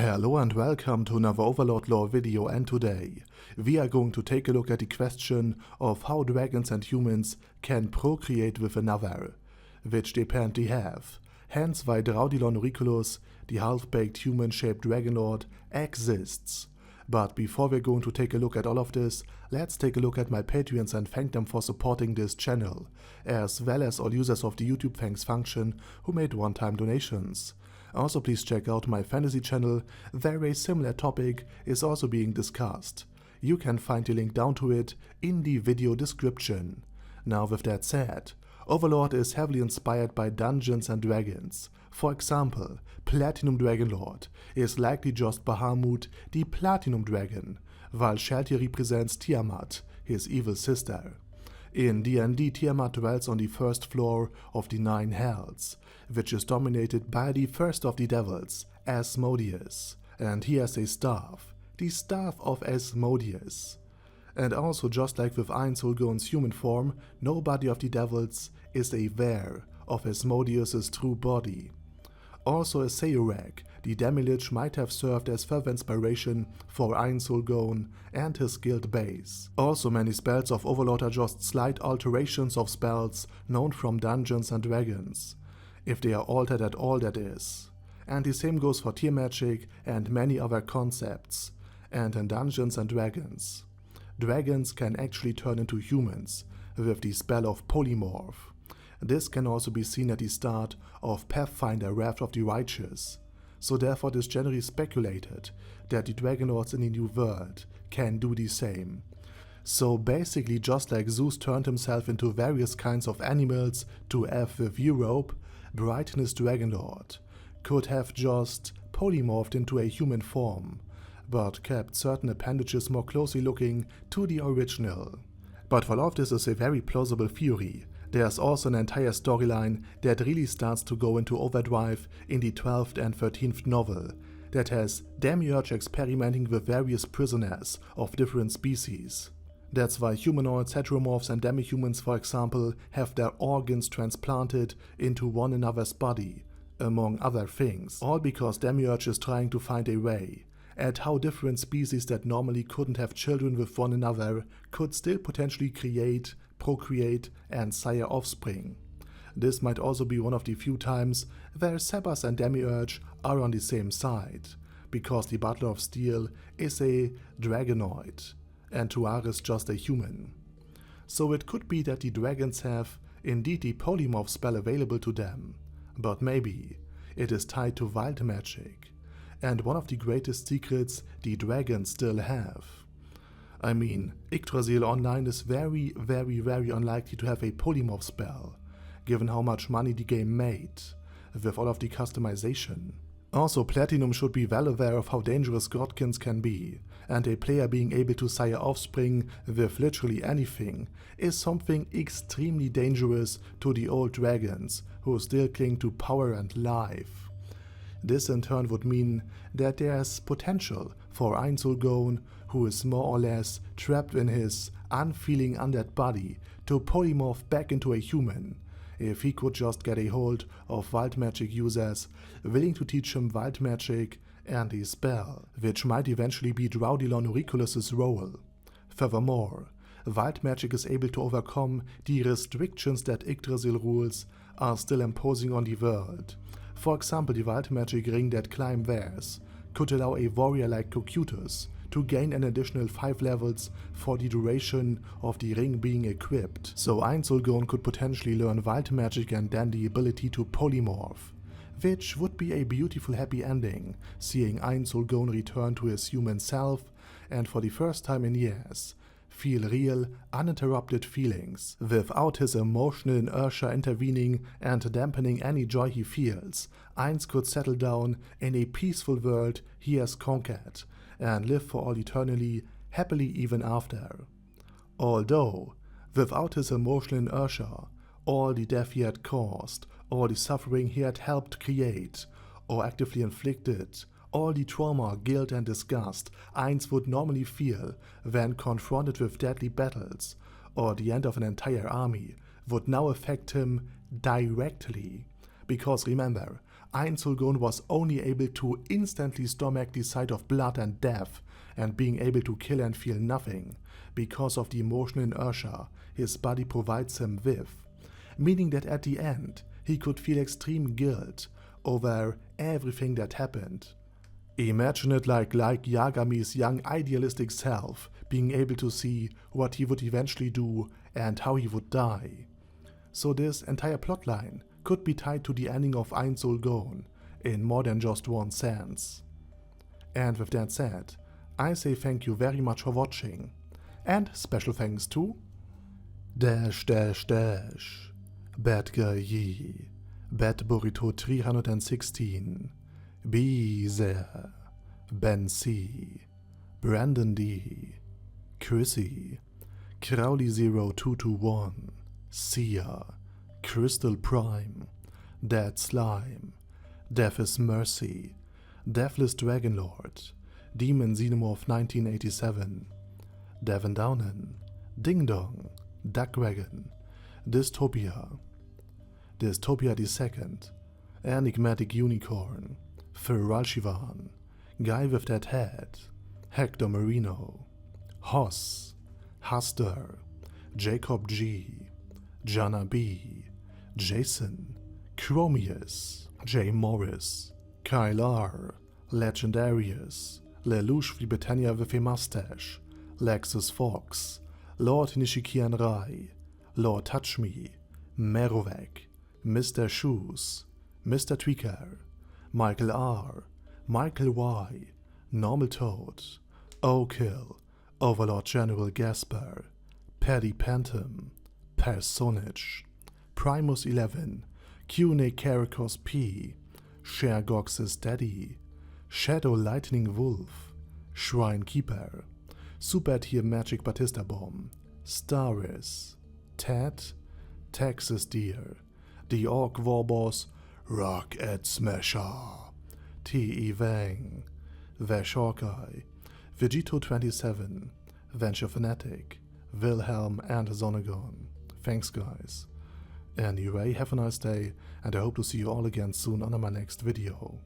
Hello and welcome to another Overlord lore video, and today we are going to take a look at the question of how dragons and humans can procreate with another, which they apparently have, hence why Draudilon Auriculus, the half-baked human-shaped dragonlord, exists. But before we're going to take a look at all of this, let's take a look at my Patreons and thank them for supporting this channel, as well as all users of the YouTube thanks function who made one-time donations. Also, please check out my fantasy channel, where a similar topic is also being discussed. You can find the link down to it in the video description. Now, with that said, Overlord is heavily inspired by Dungeons and Dragons. For example, Platinum Dragonlord is likely just Bahamut, the Platinum Dragon, while Sheltier represents Tiamat, his evil sister. In D&D, Tiamat dwells on the first floor of the Nine Hells, which is dominated by the first of the devils, Asmodeus, and he has a staff, the Staff of Asmodeus. And also, just like with Einsulgon's human form, nobody of the devils is aware of Asmodeus' true body. Also, a Seorak, the Demilich, might have served as further inspiration for Einsulgon and his guild base. Also, many spells of Overlord are just slight alterations of spells known from Dungeons and Dragons, if they are altered at all, that is. And the same goes for tier magic and many other concepts. And in Dungeons and Dragons, dragons can actually turn into humans with the spell of polymorph. This can also be seen at the start of Pathfinder Wrath of the Righteous, so therefore it is generally speculated that the Dragonlords in the New World can do the same. So basically, just like Zeus turned himself into various kinds of animals to F with Europe, Brighton, his Dragonlord, could have just polymorphed into a human form, but kept certain appendages more closely looking to the original. But while all of this is a very plausible theory, there's also an entire storyline that really starts to go into overdrive in the 12th and 13th novel, that has Demiurge experimenting with various prisoners of different species. That's why humanoids, heteromorphs and demihumans, for example, have their organs transplanted into one another's body, among other things, all because Demiurge is trying to find a way at how different species that normally couldn't have children with one another could still potentially create, procreate and sire offspring. This might also be one of the few times where Sebas and Demiurge are on the same side, because the Butler of Steel is a dragonoid and Tuar is just a human. So it could be that the dragons have indeed the polymorph spell available to them, but maybe it is tied to wild magic, and one of the greatest secrets the dragons still have. I mean, Yggdrasil Online is very unlikely to have a polymorph spell, given how much money the game made, with all of the customization. Also, Platinum should be well aware of how dangerous godkins can be, and a player being able to sire offspring with literally anything is something extremely dangerous to the old dragons who still cling to power and life. This in turn would mean that there's potential for Einsulgon, who is more or less trapped in his unfeeling undead body, to polymorph back into a human, if he could just get a hold of wild magic users willing to teach him wild magic and a spell, which might eventually be Draudilon Auriculus' role. Furthermore, wild magic is able to overcome the restrictions that Yggdrasil rules are still imposing on the world. For example, the wild magic ring that Climb wears could allow a warrior like Cocytus to gain an additional 5 levels for the duration of the ring being equipped. So Einsulgon could potentially learn wild magic and then the ability to polymorph, which would be a beautiful happy ending, seeing Einsulgon return to his human self and for the first time in years feel real, uninterrupted feelings, without his emotional inertia intervening and dampening any joy he feels. Eins could settle down in a peaceful world he has conquered, and live for all eternally, happily even after. Although, without his emotional inertia, all the death he had caused, all the suffering he had helped create, or actively inflicted, all the trauma, guilt and disgust Eins would normally feel when confronted with deadly battles, or the end of an entire army, would now affect him directly. Because remember, Einzelgon was only able to instantly stomach the sight of blood and death and being able to kill and feel nothing because of the emotional inertia his body provides him with, meaning that at the end he could feel extreme guilt over everything that happened. Imagine it like Yagami's young idealistic self being able to see what he would eventually do and how he would die. So this entire plotline could be tied to the ending of Ein Soul Gone in more than just one sense. And with that said, I say thank you very much for watching, and special thanks to Bad Guy Yi, Bad Burrito 316, Beezer, Ben C, Brandon D, Chrissy, Crowley 0221, Sia, Crystal Prime, Dead Slime, Death is Mercy, Deathless Dragonlord, Demon Xenomorph 1987, Devin Downen, Ding Dong, Duckwagon, Dystopia, Dystopia II, Enigmatic Unicorn, Feral Shivan, Guy with That Head, Hector Marino, Hoss, Huster, Jacob G, Jana B, Jason, Chromius, J. Morris, Kyle R, Legendarius, Lelouch Britannia with a Mustache, Lexus Fox, Lord Nishikian Rai, Lord Touch Me, Merovec, Mr. Shoes, Mr. Tweaker, Michael R, Michael Y, Normal Toad, O'Kill, Overlord General Gasper, Paddy Pantom, Personage, Primus 11, Q-Ne Caracos P, Shergox's Daddy, Shadow Lightning Wolf, Shrine Keeper, Super Tier Magic Batista Bomb, Staris, Ted, Texas Deer, The Orc Warboss, Rocket Smasher, T.E. Wang, Vash Hawkeye, Vegito 27, Venture Fanatic, Wilhelm and Zonagon. Thanks guys. Anyway, have a nice day and I hope to see you all again soon on my next video.